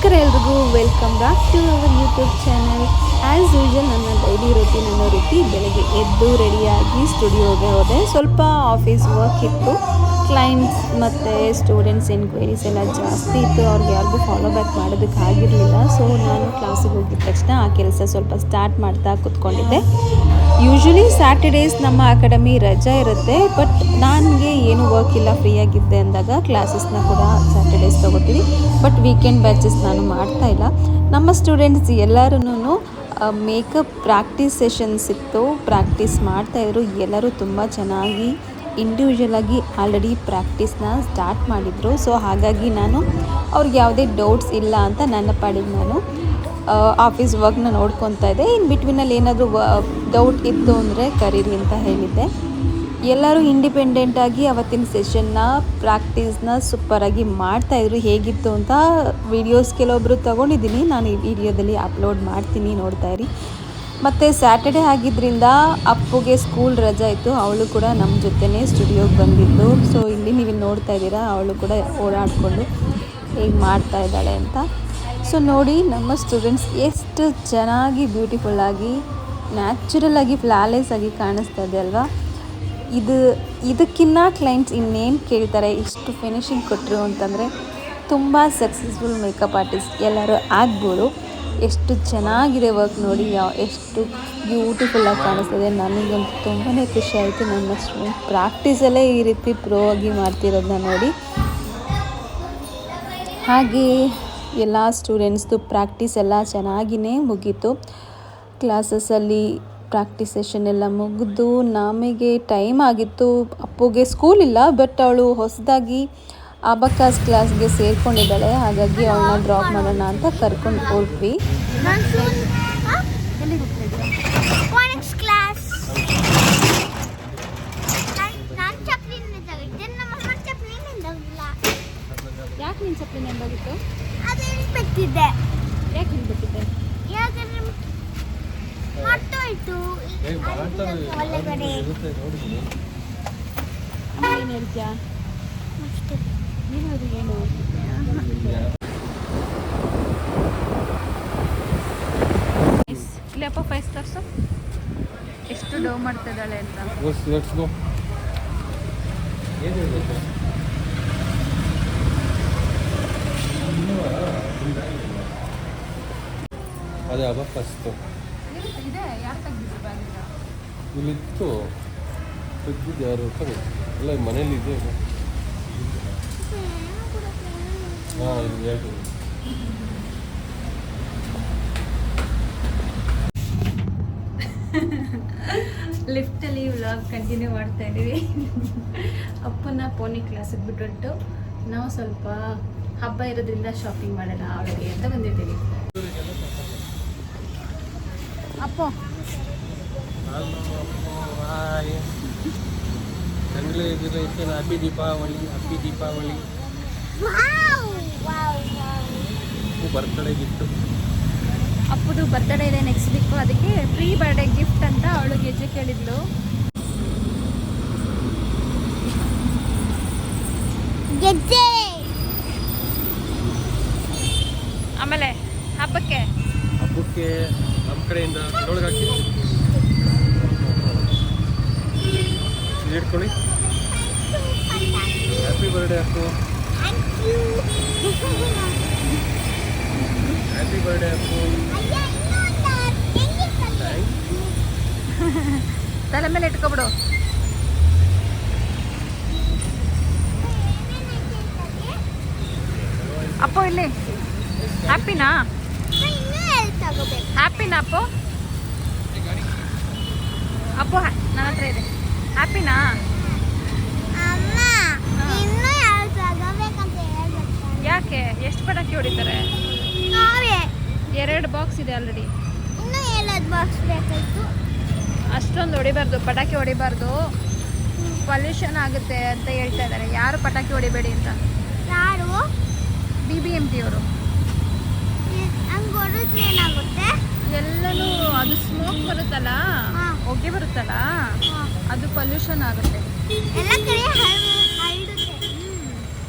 ನಮಸ್ಕಾರ ಎಲ್ರಿಗೂ, welcome back to our YouTube channel. As usual ನನ್ನ ಡೈಲಿ ರೂಟೀನ್ ಅನ್ನೋ ರೀತಿ ಬೆಳಗ್ಗೆ ಎದ್ದು ರೆಡಿಯಾಗಿ ಸ್ಟುಡಿಯೋಗೆ ಹೋದೆ. ಸ್ವಲ್ಪ ಆಫೀಸ್ ವರ್ಕ್ ಇತ್ತು, ಕ್ಲೈಂಟ್ಸ್ ಮತ್ತು ಸ್ಟೂಡೆಂಟ್ಸ್ ಎನ್ಕ್ವೈರೀಸ್ ಎಲ್ಲ ಜಾಸ್ತಿ ಇತ್ತು. ಅವ್ರಿಗೆ ಯಾರಿಗೂ ಫಾಲೋ ಬ್ಯಾಕ್ ಮಾಡೋದಕ್ಕಾಗಿರಲಿಲ್ಲ. ಸೊ ನಾನು ಕ್ಲಾಸಿಗೆ ಹೋಗಿದ ತಕ್ಷಣ ಆ ಕೆಲಸ ಸ್ವಲ್ಪ ಸ್ಟಾರ್ಟ್ ಮಾಡ್ತಾ ಕೂತ್ಕೊಂಡಿದ್ದೆ. ಯೂಶ್ವಲಿ ಸ್ಯಾಟರ್ಡೇಸ್ ನಮ್ಮ ಅಕಾಡೆಮಿ ರಜಾ ಇರುತ್ತೆ, ಬಟ್ ನನಗೆ ಏನೂ ವರ್ಕ್ ಇಲ್ಲ, ಫ್ರೀಯಾಗಿದ್ದೆ ಅಂದಾಗ ಕ್ಲಾಸಸ್ನ ಕೂಡ ಸ್ಯಾಟರ್ಡೇಸ್ ತೊಗೋತೀವಿ. ಬಟ್ ವೀಕೆಂಡ್ ಬ್ಯಾಚಸ್ ನಾನು ಮಾಡ್ತಾ ಇಲ್ಲ. ನಮ್ಮ ಸ್ಟೂಡೆಂಟ್ಸ್ ಎಲ್ಲರೂ ಮೇಕಪ್ ಪ್ರಾಕ್ಟೀಸ್ ಸೆಷನ್ಸ್ ಇತ್ತು, ಪ್ರಾಕ್ಟೀಸ್ ಮಾಡ್ತಾಯಿದ್ರು. ಎಲ್ಲರೂ ತುಂಬ ಚೆನ್ನಾಗಿ ಇಂಡಿವಿಜುವಲಾಗಿ ಆಲ್ರೆಡಿ ಪ್ರಾಕ್ಟೀಸ್ನ ಸ್ಟಾರ್ಟ್ ಮಾಡಿದರು. ಸೊ ಹಾಗಾಗಿ ನಾನು ಅವ್ರಿಗೆ ಯಾವುದೇ ಡೌಟ್ಸ್ ಇಲ್ಲ ಅಂತ ನನ್ನ ಪಾಡಿಗೆ ನಾನು ಆಫೀಸ್ ವರ್ಕ್ನ ನೋಡ್ಕೊತಾ ಇದ್ದೆ. ಇನ್ ಬಿಟ್ವೀನಲ್ಲಿ ಏನಾದರೂ ಡೌಟ್ ಇತ್ತು ಅಂದರೆ ಕರೀರಿ ಅಂತ ಹೇಳಿದ್ದೆ. ಎಲ್ಲರೂ ಇಂಡಿಪೆಂಡೆಂಟಾಗಿ ಅವತ್ತಿನ ಸೆಷನ್ನ ಪ್ರಾಕ್ಟೀಸ್ನ ಸೂಪರಾಗಿ ಮಾಡ್ತಾಯಿದ್ರು. ಹೇಗಿತ್ತು ಅಂತ ವೀಡಿಯೋಸ್ ಕೆಲವೊಬ್ಬರು ತೊಗೊಂಡಿದ್ದೀನಿ, ನಾನು ಈ ವಿಡಿಯೋದಲ್ಲಿ ಅಪ್ಲೋಡ್ ಮಾಡ್ತೀನಿ, ನೋಡ್ತಾಯಿರಿ. ಮತ್ತು ಸ್ಯಾಟರ್ಡೇ ಆಗಿದ್ದರಿಂದ ಅಪ್ಪುಗೆ ಸ್ಕೂಲ್ ರಜಾ ಇತ್ತು, ಅವಳು ಕೂಡ ನಮ್ಮ ಜೊತೆನೇ ಸ್ಟುಡಿಯೋಗೆ ಬಂದಿದ್ದು. ಸೊ ಇಲ್ಲಿ ನೀವು ನೋಡ್ತಾ ಇದ್ದೀರಾ, ಅವಳು ಕೂಡ ಓಡಾಡಿಕೊಂಡು ಹೇಗೆ ಮಾಡ್ತಾ ಇದ್ದಾಳೆ ಅಂತ. ಸೊ ನೋಡಿ, ನಮ್ಮ ಸ್ಟೂಡೆಂಟ್ಸ್ ಎಷ್ಟು ಚೆನ್ನಾಗಿ ಬ್ಯೂಟಿಫುಲ್ಲಾಗಿ ನ್ಯಾಚುರಲಾಗಿ ಫ್ಲಾಲೆಸ್ ಆಗಿ ಕಾಣಿಸ್ತಾ ಇದೆ ಅಲ್ವಾ. ಇದಕ್ಕಿನ್ನ ಕ್ಲೈಂಟ್ಸ್ ಇನ್ನೇನು ಕೇಳ್ತಾರೆ, ಇಷ್ಟು ಫಿನಿಶಿಂಗ್ ಕೊಟ್ಟರು ಅಂತಂದರೆ ತುಂಬ ಸಕ್ಸಸ್ಫುಲ್ ಮೇಕಪ್ ಆರ್ಟಿಸ್ಟ್ ಎಲ್ಲರೂ ಆಗ್ಬೋದು. ಎಷ್ಟು ಚೆನ್ನಾಗಿದೆ ವರ್ಕ್ ನೋಡಿ, ಎಷ್ಟು ಬ್ಯೂಟಿಫುಲ್ಲಾಗಿ ಕಾಣಿಸ್ತದೆ. ನನಗಂತೂ ತುಂಬಾ ಖುಷಿ ಆಯಿತು. ನನ್ನ ಸ್ಟೂಡೆಂಟ್ ಪ್ರಾಕ್ಟೀಸಲ್ಲೇ ಈ ರೀತಿ ಪ್ರೋ ಆಗಿ ಮಾಡ್ತಿರೋದನ್ನ ನೋಡಿ. ಹಾಗೆ ಎಲ್ಲ ಸ್ಟೂಡೆಂಟ್ಸ್ದು ಪ್ರಾಕ್ಟೀಸ್ ಎಲ್ಲ ಚೆನ್ನಾಗಿಯೇ ಮುಗೀತು. ಕ್ಲಾಸಸ್ಸಲ್ಲಿ ಪ್ರಾಕ್ಟೀಸ್ ಸೆಷನ್ ಎಲ್ಲ ಮುಗಿದು ನಮಗೆ ಟೈಮ್ ಆಗಿತ್ತು. ಅಪ್ಪುಗೆ ಸ್ಕೂಲ್ ಇಲ್ಲ, ಬಟ್ ಅವಳು ಹೊಸದಾಗಿ ಅಬಕಾಸ್ ಕ್ಲಾಸ್ಗೆ ಸೇರ್ಕೊಂಡಿದ್ದಾಳೆ. ಹಾಗಾಗಿ ಅವಳನ್ನ ಡ್ರಾಪ್ ಮಾಡೋಣ ಅಂತ ಕರ್ಕೊಂಡು ಹೋದ್ವಿ. ಯಾಕೆ ನೀನು ಚಪ್ಪಲಿ ನೆಂದೋಗಿತ್ತು? ಬಿಟ್ಟಿದ್ದೆ. ಯಾಕೆ ನೀನು ಬಿಟ್ಟಿದ್ದೆ? ಏನು ಹೇಳ್ತೀಯಾ? ನೀನು ಏನು ಇಲ್ಲಪ್ಪ ಫೈಸ್ ತರ್ಸು, ಎಷ್ಟು ಡೌ ಮಾಡ್ತಿದ್ದಾಳೆ ಅಂತ. ಅದೇ ಅವ ಫಸ್ಟು ಇದೆ, ಯಾರು ತೆಗ್ದಿದ್ದು ಬ್ಯಾಗಿಂದ? ಇಲ್ಲಿತ್ತು, ತೆಗ್ದಿದ್ದು ಯಾರು ಎಲ್ಲ ಮನೇಲಿ ಇದೆ. ಹಾಂ, ಇಲ್ಲಿ ಹೇಳ್ತೀನಿ. ಲಿಫ್ಟಲ್ಲಿ ವ್ಲಾಗ್ ಕಂಟಿನ್ಯೂ ಮಾಡ್ತಾ ಇದ್ದೀವಿ. ಅಪ್ಪನ ಪೋನಿ ಕ್ಲಾಸಿಗೆ ಬಿಟ್ಬಿಟ್ಟು ನಾವು ಸ್ವಲ್ಪ ಹಬ್ಬ ಇರೋದ್ರಿಂದ ಶಾಪಿಂಗ್ ಮಾಡೋಣ ಅವಳಿಗೆ ಅಂತ ಬಂದಿದ್ದೀವಿ. ಅಪ್ಪೋ happy Deepavali, happy Deepavali. Birthday gift. ಅಪ್ಪುದು ಬರ್ತ್ಡೇ ಇದೆ ನೆಕ್ಸ್ಟ್ ವೀಕು, ಅದಕ್ಕೆ ಪ್ರೀ ಬರ್ಡೇ ಗಿಫ್ಟ್ ಅಂತ ಅವಳು ಗೆಜ್ಜೆ ಕೇಳಿದ್ಲು. ಆಮೇಲೆ ಹಬ್ಬಕ್ಕೆ ನಮ್ಮ ಕಡೆಯಿಂದ ಒಳಗೆ ಹಾಕಿ ಇಟ್ಕೊಳ್ಳಿ. Happy birthday Appu, happy birthday Appu. ತಲೆ ಮೇಲೆ ಇಟ್ಕೊಬಿಡು. ಅಪ್ಪು ಇಲ್ಲಿ ಹ್ಯಾಪಿನಾ? ಹ್ಯಾಪಿನಾ ಅಪ್ಪು? ಅಪ್ಪು ನನ್ನ ಹತ್ರ ಇದೆ. ಹ್ಯಾಪಿನಾ? ಯಾಕೆ? ಎಷ್ಟು ಪಟಾಕಿ ಹೊಡಿತಾರೆ? 2 ಬಾಕ್ಸ್ ಇದೆ ಆಲ್ರೆಡಿ. ಅಷ್ಟೊಂದು ಹೊಡಿಬಾರ್ದು, ಪಟಾಕಿ ಹೊಡಿಬಾರ್ದು, ಪೊಲ್ಯೂಷನ್ ಆಗುತ್ತೆ ಅಂತ ಹೇಳ್ತಾ ಇದ್ದಾರೆ. ಯಾರು ಪಟಾಕಿ ಹೊಡಿಬೇಡಿ ಅಂತ. ಯಾರು? BBMP ಅವರು. ಎಲ್ಲನೂ ಅದು ಸ್ಮೋಕ್ ಬರುತ್ತಲ್ಲ, ಹೊಗೆ ಬರುತ್ತಲ್ಲ, ಅದು ಪೊಲ್ಯೂಷನ್ ಆಗುತ್ತೆ. ಎಲ್ಲ ಕಡೆ ಹರಡುತ್ತೆ.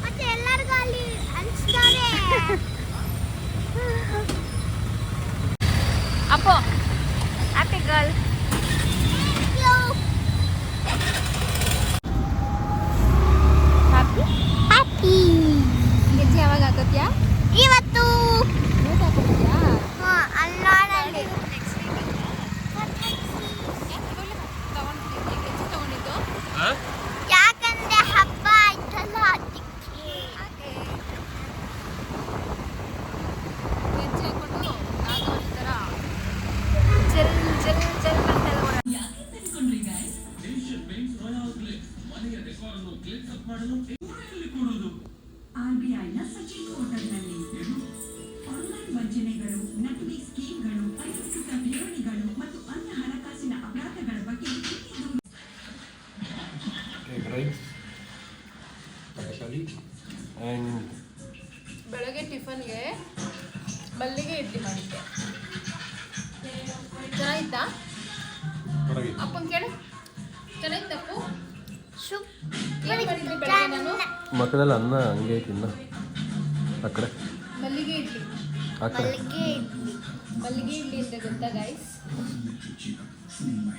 ಮತ್ತೆ ಎಲ್ಲರಿಗೂ ಅಲ್ಲಿ ಹಂಚ್ತಾರೆ. ಅಪ್ಪೋ ಹ್ಯಾಪಿ ಗರ್ಲ್. ಹ್ಯಾಪಿ ಹ್ಯಾಪಿ ಗೆಜ್ಜೆ ಯಾವಾಗ ಹಾಕತ್ಯಾ? ಇವತ್ತು ಇವತ್ತು ಹಾಕೋತಿದ್ಯಾ? ಅಲ್ಲಾಡಲ್ಲಿ ಗೆಜ್ಜೆ ತಗೊಂಡಿದ್ದು ಯಾಕಂದ್ರೆ ಹಬ್ಬ ಆಯ್ತಲ್ಲ ಅದಕ್ಕೆ. ಗೆಜ್ಜೆ ಹಾಕೊಂಡು ಆಗ ಒಂಥರ ಜಲ್ ಜಲ್ ಜಲ್ ಅಂತ ಓಡಾಡ. ಆರ್ಬಿಐನ ಸಚಿನ್ ಪೋರ್ಟಲ್ನಲ್ಲಿ ಆನ್ಲೈನ್ ವಂಚನೆಗಳು, ನಕಲಿ ಸ್ಕೀಮ್ಗಳು, ಅಧಿಕೃತ ಠೇವಣಿಗಳು ಮತ್ತು ಅನ್ಯ ಹಣಕಾಸಿನ ಅಪರಾಧಗಳ ಬಗ್ಗೆ egg rice, ತರಕಾರಿ and ಬೆಳಗ್ಗೆ ಟಿಫನ್ಗೆ ಮಲ್ಲಿಗೆ ಇಡ್ಲಿ ಮಾಡಿದ್ದೆ. ಚೆನ್ನಾಗಿತ್ತಾ? ಹೊರಗೆ ಅಪ್ಪನ ಕೇಳು. ಚೆನ್ನಾಗಿತ್ತಪ್ಪು? ಸೂಪರ್ ಏನ್ ಮಾಡಿದ್ದೆ ಬೆಳಗ್ಗೆ ನಾನು? ಮಕ್ಕಳೆಲ್ಲ ಅನ್ನ ಹಂಗೆ ತಿನ್ನ ಆ ಕಡೆ ಮಲ್ಲಿಗೆ ಇಡ್ಲಿ. ಆ ಕಡೆ ಮಲ್ಲಿಗೆ ಇಡ್ಲಿ ಅಂದರೆ ಗೊತ್ತಾ ಗೈಸ್?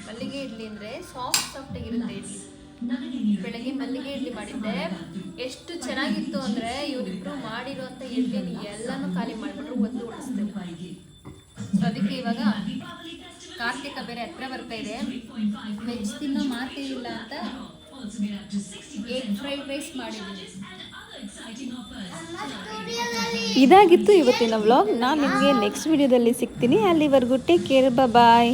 ಮಲ್ಲಿಗೆ ಇಡ್ಲಿ ಅಂದರೆ ಸಾಫ್ಟ್ ಆಗಿರುತ್ತೆ ಇಡ್ಲಿ. ಬೆಳಗ್ಗೆ ಮಲ್ಲಿಗೆ ಇಡ್ಲಿ ಮಾಡಿದ್ದೆ. ಎಷ್ಟು ಚೆನ್ನಾಗಿತ್ತು ಅಂದರೆ ಇವರಿಬ್ರು ಮಾಡಿರುವಂಥ ಇಡ್ಲಿನ ಎಲ್ಲನೂ ಖಾಲಿ ಮಾಡಿಬಿಟ್ರು, ಒಂದು ಉಳಿಸ್ತೇವೆ. ಅದಕ್ಕೆ ಇವಾಗ ಕಾರ್ತಿಕ ಬೇರೆ ಹತ್ರ ಬರ್ತಾ ಇದೆ, ವೆಜ್ ತಿನ್ನೋ ಮಾತೇ ಇಲ್ಲ ಅಂತ ಎಗ್ ಫ್ರೈಡ್ ರೈಸ್ ಮಾಡಿದ್ದೀನಿ. ಸ್ಟುಡಿಯೋದಲ್ಲಿ ಇದಾಗಿತ್ತು ಇವತ್ತಿನ ವ್ಲಾಗ್. ನಾನು ನಿಮಗೆ ನೆಕ್ಸ್ಟ್ ವಿಡಿಯೋದಲ್ಲಿ ಸಿಗ್ತೀನಿ. ಅಲ್ಲಿವರೆಗೂ ಟೇಕ್ ಕೇರ್, ಬಾಯ್.